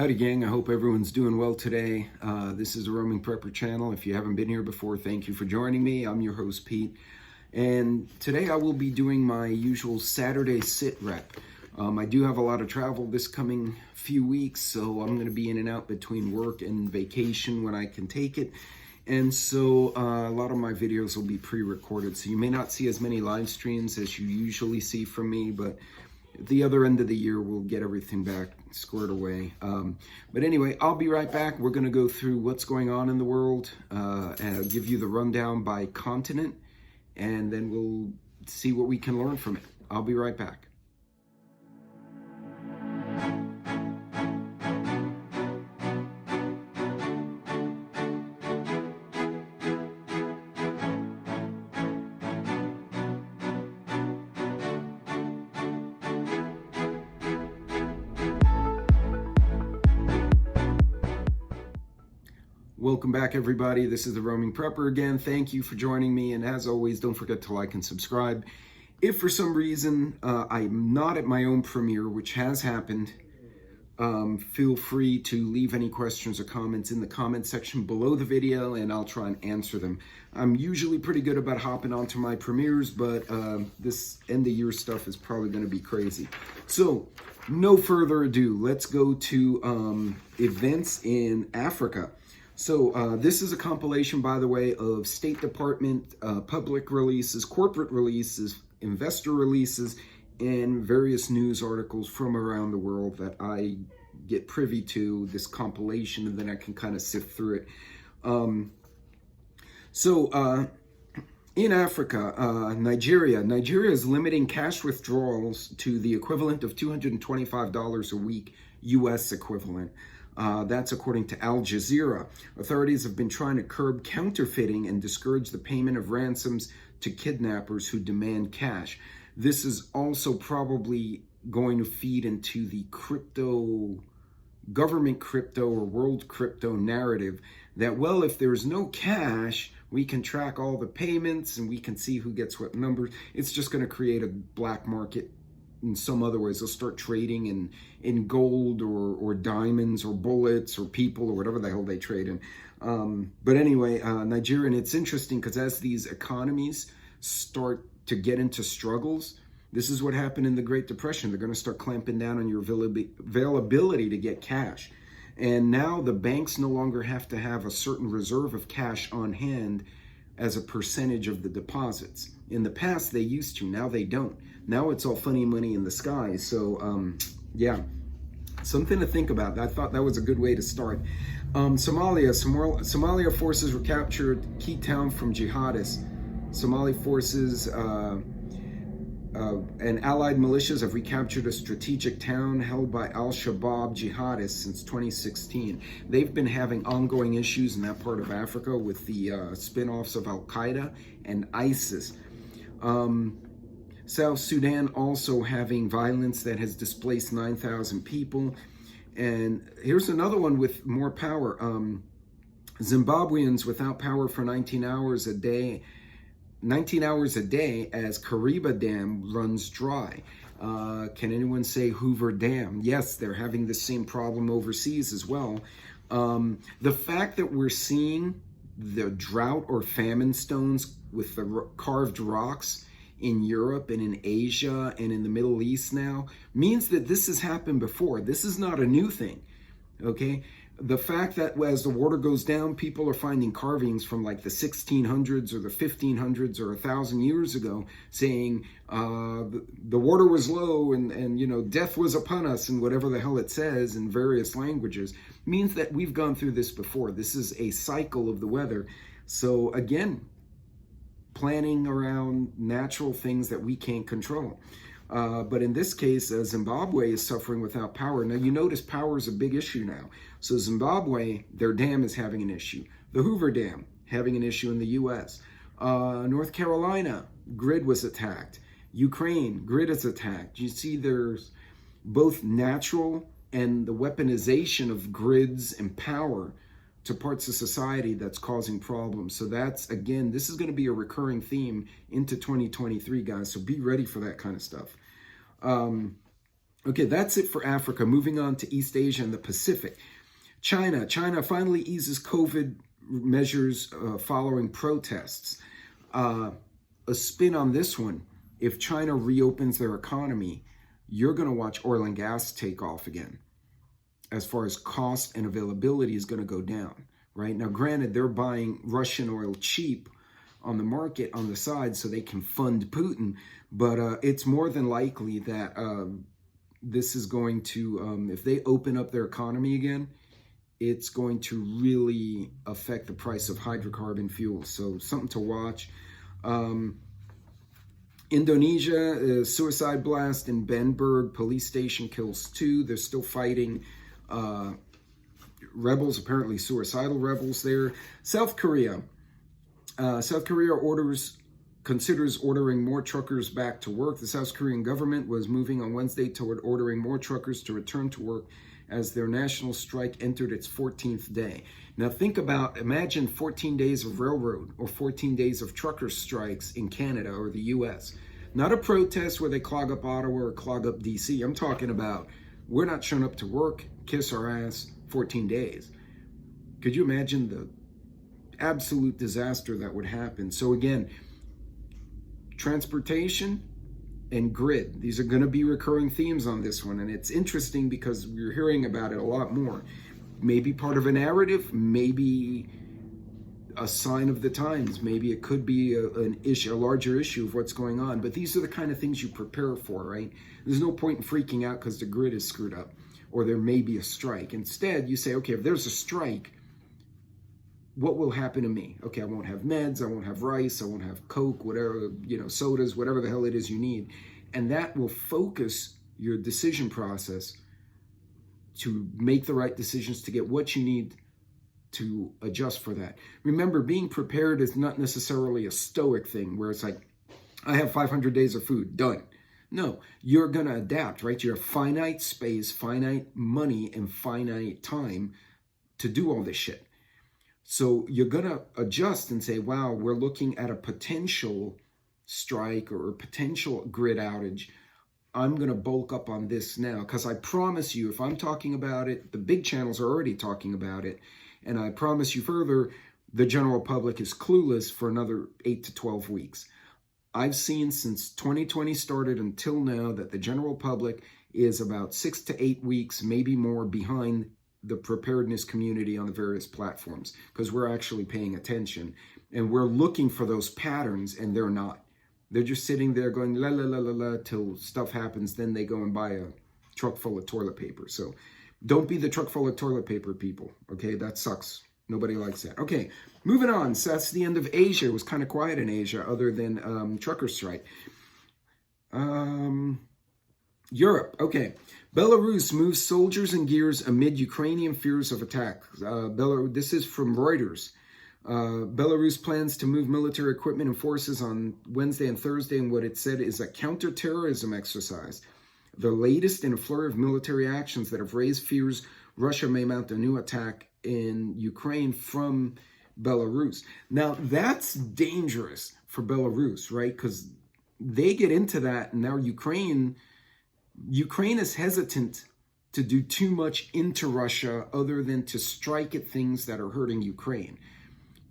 Howdy gang, I hope everyone's doing well today. This is the Roaming Prepper channel. If you haven't been here before, thank you for joining me. I'm your host Pete, and today I will be doing my usual Saturday SitRep. I do have a lot of travel this coming few weeks, so I'm going to be in and out between work and vacation when I can take it. And so a lot of my videos will be pre-recorded, so you may not see as many live streams as you usually see from me, but at the other end of the year, we'll get everything back squared away. But anyway, I'll be right back. We're going to go through what's going on in the world, and I'll give you the rundown by continent, and then we'll see what we can learn from it. I'll be right back. Welcome back, everybody. This is the Roaming Prepper again. Thank you for joining me, and as always, don't forget to like and subscribe. If for some reason I'm not at my own premiere, which has happened, feel free to leave any questions or comments in the comment section below the video, and I'll try and answer them. I'm usually pretty good about hopping onto my premieres, but this end of year stuff is probably going to be crazy. So, no further ado, let's go to events in Africa. So this is a compilation, by the way, of State Department public releases, corporate releases, investor releases, and various news articles from around the world that I get privy to, this compilation, and then I can kind of sift through it. In Africa, Nigeria is limiting cash withdrawals to the equivalent of $225 a week, U.S. equivalent. That's according to Al Jazeera. Authorities have been trying to curb counterfeiting and discourage the payment of ransoms to kidnappers who demand cash. This is also probably going to feed into the government crypto or world crypto narrative that, well, if there's no cash, we can track all the payments and we can see who gets what numbers. It's just going to create a black market. In some other ways, they'll start trading in gold or diamonds or bullets or people or whatever the hell they trade in. But anyway, Nigeria, and it's interesting because as these economies start to get into struggles, this is what happened in the Great Depression. They're going to start clamping down on your availability to get cash. And now the banks no longer have to have a certain reserve of cash on hand as a percentage of the deposits. In the past, they used to. Now they don't. Now it's all funny money in the sky. So, yeah, something to think about. I thought that was a good way to start. Somalia forces recaptured key town from jihadists. Somali forces and allied militias have recaptured a strategic town held by al-Shabaab jihadists since 2016. They've been having ongoing issues in that part of Africa with the spin-offs of Al-Qaeda and ISIS. South Sudan also having violence that has displaced 9,000 people. And here's another one with more power. Zimbabweans without power for 19 hours a day as Kariba Dam runs dry. Can anyone say Hoover Dam? Yes, they're having the same problem overseas as well. The fact that we're seeing the drought or famine stones with the carved rocks in Europe and in Asia and in the Middle East now means that this has happened before. This is not a new thing, okay? The fact that as the water goes down, people are finding carvings from like the 1600s or the 1500s or 1,000 years ago saying the water was low and you know, death was upon us and whatever the hell it says in various languages means that we've gone through this before. This is a cycle of the weather. So again, planning around natural things that we can't control. But in this case, Zimbabwe is suffering without power. Now, you notice power is a big issue now. So Zimbabwe, their dam is having an issue. The Hoover Dam, having an issue in the U.S. North Carolina, grid was attacked. Ukraine, grid is attacked. You see there's both natural and the weaponization of grids and power to parts of society that's causing problems. So that's, again, this is going to be a recurring theme into 2023, guys. So be ready for that kind of stuff. Okay, that's it for Africa. Moving on to East Asia and the Pacific. China finally eases COVID measures following protests. A spin on this one: if China reopens their economy, you're going to watch oil and gas take off again. As far as cost and availability is going to go down, right? Now, granted, they're buying Russian oil cheap on the market on the side so they can fund Putin, but it's more than likely that this is going to, if they open up their economy again, it's going to really affect the price of hydrocarbon fuels. So something to watch. Indonesia, a suicide blast in Bamberg police station kills 2. They're still fighting rebels, apparently suicidal rebels there. South Korea considers ordering more truckers back to work. The South Korean government was moving on Wednesday toward ordering more truckers to return to work as their national strike entered its 14th day. Now imagine 14 days of railroad or 14 days of trucker strikes in Canada or the US. Not a protest where they clog up Ottawa or clog up DC. I'm talking about we're not showing up to work, kiss our ass, 14 days. Could you imagine the absolute disaster that would happen? So again, transportation and grid, these are going to be recurring themes on this one, and it's interesting because we're hearing about it a lot more. Maybe part of a narrative, maybe a sign of the times, maybe it could be a larger issue of what's going on, but these are the kind of things you prepare for, right? There's no point in freaking out because the grid is screwed up or there may be a strike. Instead, you say, okay, if there's a strike, what will happen to me? Okay, I won't have meds, I won't have rice, I won't have Coke, whatever, sodas, whatever the hell it is you need. And that will focus your decision process to make the right decisions to get what you need to adjust for that. Remember, being prepared is not necessarily a stoic thing where it's like, I have 500 days of food, done. No, you're going to adapt, right? You have finite space, finite money, and finite time to do all this shit. So you're going to adjust and say, wow, we're looking at a potential strike or a potential grid outage. I'm going to bulk up on this now because I promise you, if I'm talking about it, the big channels are already talking about it. And I promise you further, the general public is clueless for another 8 to 12 weeks. I've seen since 2020 started until now that the general public is about 6 to 8 weeks, maybe more, behind the preparedness community on the various platforms because we're actually paying attention and we're looking for those patterns, and they're not. They're just sitting there going la la la la la till stuff happens. Then they go and buy a truck full of toilet paper. So don't be the truck full of toilet paper people. Okay, that sucks. Nobody likes that. Okay, moving on. So that's the end of Asia. It was kind of quiet in Asia other than trucker strike. Europe. Okay. Belarus moves soldiers and gears amid Ukrainian fears of attack. This is from Reuters. Belarus plans to move military equipment and forces on Wednesday and Thursday in what it said is a counterterrorism exercise, the latest in a flurry of military actions that have raised fears Russia may mount a new attack in Ukraine from Belarus. Now, that's dangerous for Belarus, right? Because they get into that, and now Ukraine is hesitant to do too much into Russia other than to strike at things that are hurting Ukraine.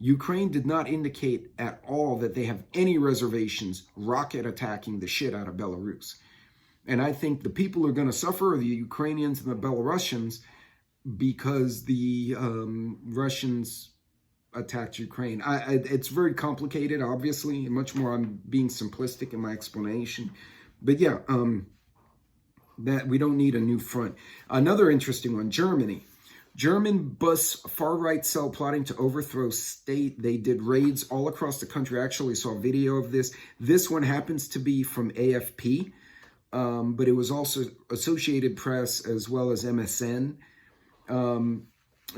Ukraine did not indicate at all that they have any reservations rocket attacking the shit out of Belarus. And I think the people who are going to suffer are the Ukrainians and the Belarusians because the Russians attacked Ukraine. It's very complicated, obviously, and much more I'm being simplistic in my explanation. But yeah, that we don't need a new front. Another interesting one, Germany. German bus far-right cell plotting to overthrow state. They did raids all across the country. I actually saw a video of this. This one happens to be from AFP, but it was also Associated Press as well as MSN.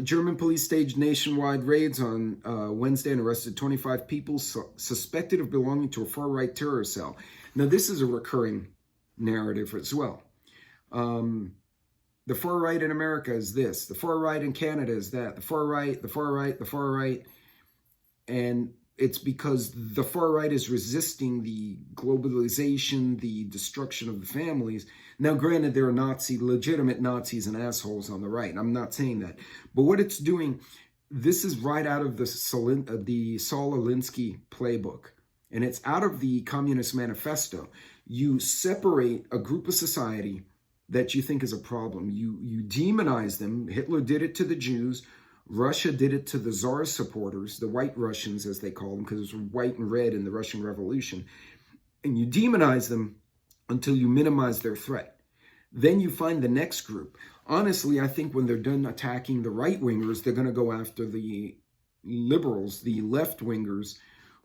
German police staged nationwide raids on Wednesday and arrested 25 people suspected of belonging to a far-right terror cell. Now, this is a recurring narrative as well. The far right in America is this. The far right in Canada is that. The far right, the far right, the far right. And it's because the far right is resisting the globalization, the destruction of the families. Now, granted, there are legitimate Nazis and assholes on the right. I'm not saying that. But what it's doing, this is right out of the Saul Alinsky playbook. And it's out of the Communist Manifesto. You separate a group of society that you think is a problem. You demonize them. Hitler did it to the Jews. Russia did it to the Tsar supporters, the white Russians, as they call them, because it was white and red in the Russian Revolution. And you demonize them until you minimize their threat. Then you find the next group. Honestly, I think when they're done attacking the right-wingers, they're going to go after the liberals, the left-wingers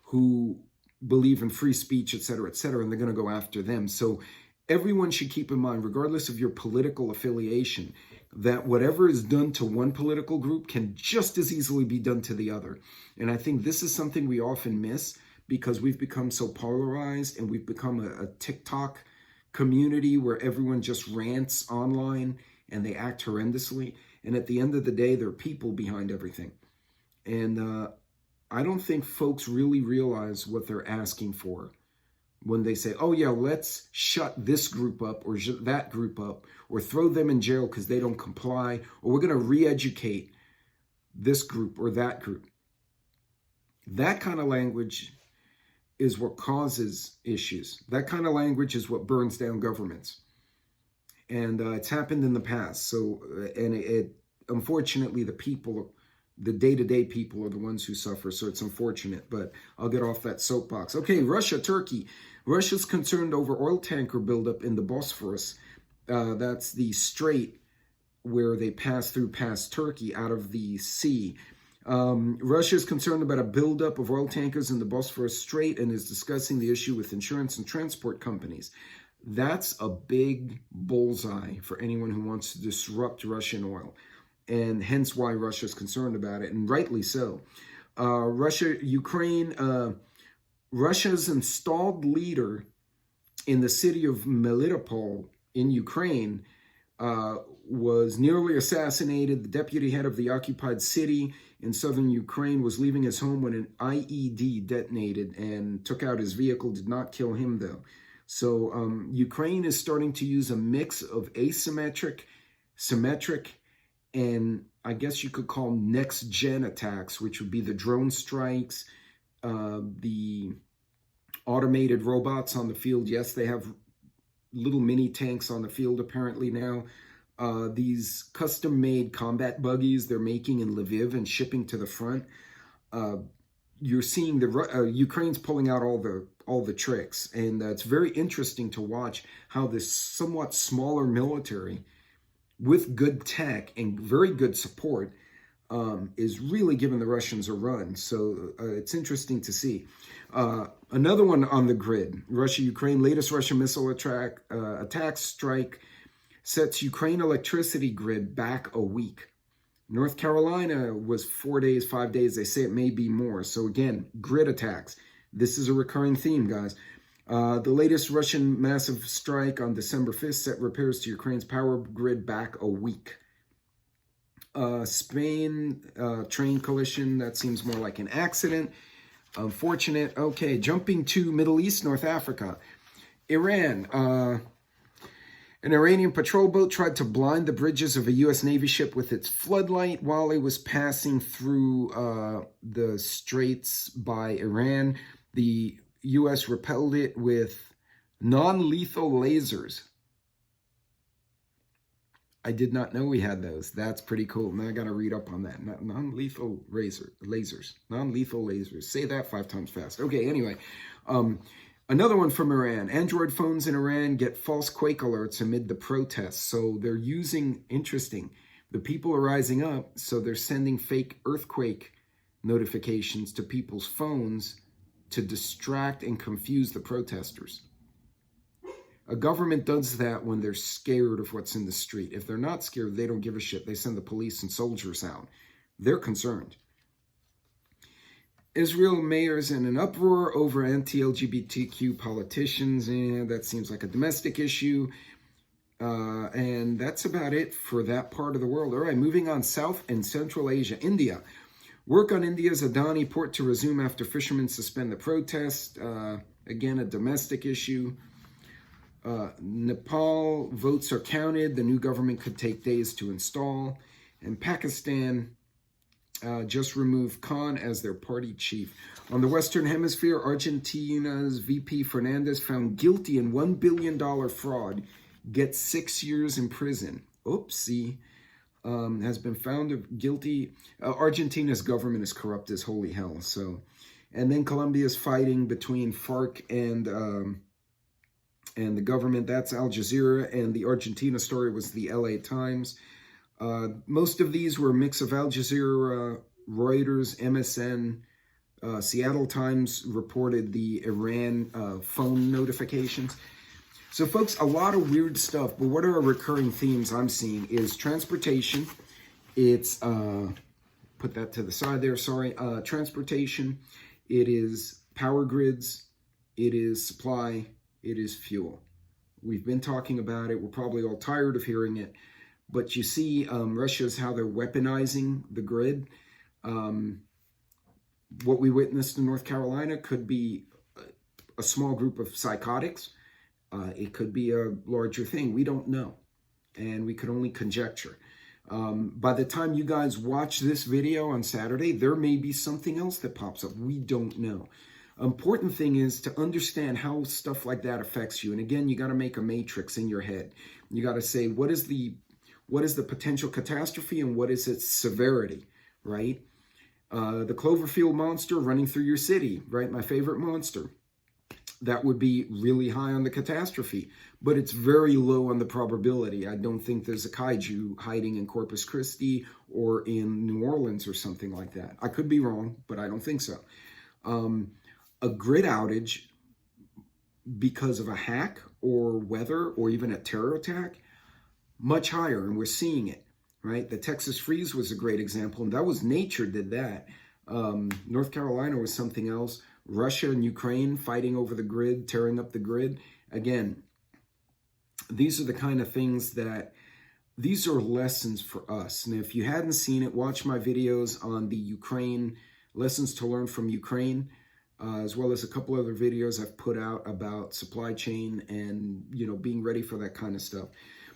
who believe in free speech, et cetera, and they're going to go after them. So everyone should keep in mind, regardless of your political affiliation, that whatever is done to one political group can just as easily be done to the other. And I think this is something we often miss because we've become so polarized and we've become a TikTok community where everyone just rants online and they act horrendously. And at the end of the day, there are people behind everything. And I don't think folks really realize what they're asking for when they say, oh yeah, let's shut this group up or that group up or throw them in jail because they don't comply, or we're going to re-educate this group or that group. That kind of language is what causes issues. That kind of language is what burns down governments. And it's happened in the past. So, and it unfortunately, the people, the day-to-day people are the ones who suffer. So it's unfortunate, but I'll get off that soapbox. Okay, Russia, Turkey. Russia's concerned over oil tanker buildup in the Bosphorus. That's the strait where they pass through past Turkey out of the sea. Russia is concerned about a buildup of oil tankers in the Bosphorus Strait and is discussing the issue with insurance and transport companies. That's a big bullseye for anyone who wants to disrupt Russian oil, and hence why Russia is concerned about it, and rightly so. Russia's installed leader in the city of Melitopol in Ukraine was nearly assassinated. The deputy head of the occupied city in southern Ukraine was leaving his home when an IED detonated and took out his vehicle. Did not kill him, though. So Ukraine is starting to use a mix of asymmetric, symmetric, and I guess you could call next-gen attacks, which would be the drone strikes, the automated robots on the field. Yes, they have little mini tanks on the field apparently now. These custom-made combat buggies they're making in Lviv and shipping to the front. You're seeing the Ukraine's pulling out all the tricks, and it's very interesting to watch how this somewhat smaller military with good tech and very good support is really giving the Russians a run. So it's interesting to see. Another one on the grid, Russia-Ukraine, latest Russian missile attack strike sets Ukraine electricity grid back a week. North Carolina was 4 days, 5 days. They say it may be more. So again, grid attacks. This is a recurring theme, guys. The latest Russian massive strike on December 5th set repairs to Ukraine's power grid back a week. Spain, train collision. That seems more like an accident. Unfortunate. Okay, jumping to Middle East, North Africa. Iran. An Iranian patrol boat tried to blind the bridges of a U.S. Navy ship with its floodlight while it was passing through the straits by Iran. The U.S. repelled it with non-lethal lasers. I did not know we had those. That's pretty cool. Now I got to read up on that. Non-lethal lasers. Non-lethal lasers. Say that 5 times fast. Okay, anyway. Another one from Iran. Android phones in Iran get false quake alerts amid the protests. So they're using, interesting, the people are rising up, so they're sending fake earthquake notifications to people's phones to distract and confuse the protesters. A government does that when they're scared of what's in the street. If they're not scared, they don't give a shit. They send the police and soldiers out. They're concerned. Israel mayors in an uproar over anti-LGBTQ politicians, and that seems like a domestic issue. And that's about it for that part of the world. All right, moving on, South and Central Asia. India. Work on India's Adani port to resume after fishermen suspend the protest. Again, a domestic issue. Nepal votes are counted. The new government could take days to install. And Pakistan just removed Khan as their party chief. On the Western Hemisphere, Argentina's VP Fernandez, found guilty in $1 billion fraud, gets 6 years in prison. Oopsie. Has been found guilty. Argentina's government is corrupt as holy hell. So, and then Colombia's fighting between FARC and the government. That's Al Jazeera, and the Argentina story was the LA Times. Most of these were a mix of Al Jazeera, Reuters, MSN. Seattle Times reported the Iran phone notifications. So, folks, a lot of weird stuff, but what are recurring themes I'm seeing is transportation. It's, put that to the side there, sorry. Transportation, it is power grids, it is supply, it is fuel. We've been talking about it. We're probably all tired of hearing it. But you see Russia's how they're weaponizing the grid. What we witnessed in North Carolina could be a small group of psychotics. It could be a larger thing. We don't know. And we could only conjecture. By the time you guys watch this video on Saturday, there may be something else that pops up. We don't know. Important thing is to understand how stuff like that affects you. And again, you got to make a matrix in your head. You got to say, what is the potential catastrophe and what is its severity, right? The Cloverfield monster running through your city, right? My favorite monster. That would be really high on the catastrophe, but it's very low on the probability. I don't think there's a kaiju hiding in Corpus Christi or in New Orleans or something like that. I could be wrong, but I don't think so. A grid outage because of a hack or weather or even a terror attack, much higher, and we're seeing it, right? The Texas freeze was a great example, and that was nature did that. North Carolina was something else. Russia and Ukraine fighting over the grid, tearing up the grid. Again, these are the kind of things that, these are lessons for us. And if you hadn't seen it, watch my videos on the Ukraine, lessons to learn from Ukraine, as well as a couple other videos I've put out about supply chain and, you know, being ready for that kind of stuff.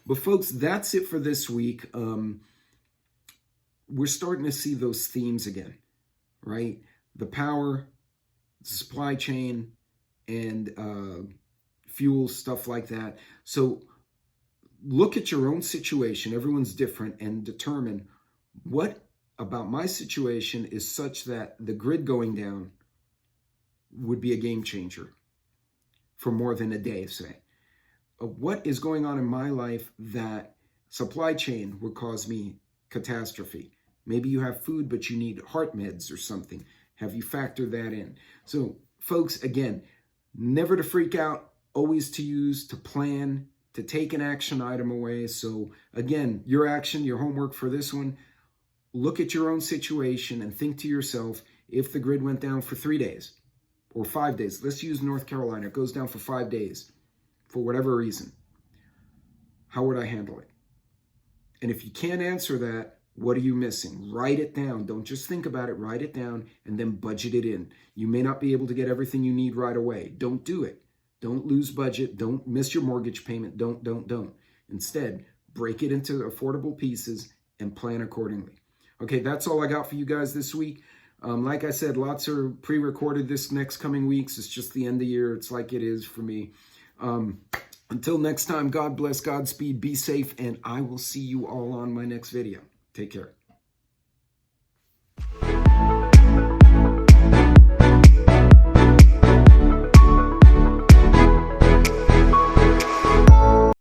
But folks, that's it for this week. We're starting to see those themes again, right? The power, supply chain, and fuel, stuff like that. So look at your own situation. Everyone's different, and determine what about my situation is such that the grid going down would be a game changer for more than a day, say. What is going on in my life that supply chain would cause me catastrophe? Maybe you have food, but you need heart meds or something. Have you factored that in? So, folks, again, never to freak out, always to use, to plan, to take an action item away. So, again, your action, your homework for this one, look at your own situation and think to yourself, if the grid went down for 3 days or 5 days, let's use North Carolina, it goes down for 5 days for whatever reason, how would I handle it? And if you can't answer that, what are you missing? Write it down. Don't just think about it. Write it down and then budget it in. You may not be able to get everything you need right away. Don't do it. Don't lose budget. Don't miss your mortgage payment. Don't. Instead, break it into affordable pieces and plan accordingly. Okay, that's all I got for you guys this week. Like I said, lots are pre-recorded this next coming weeks. It's just the end of the year. It's like it is for me. Until next time, God bless, Godspeed, be safe, and I will see you all on my next video. Take care.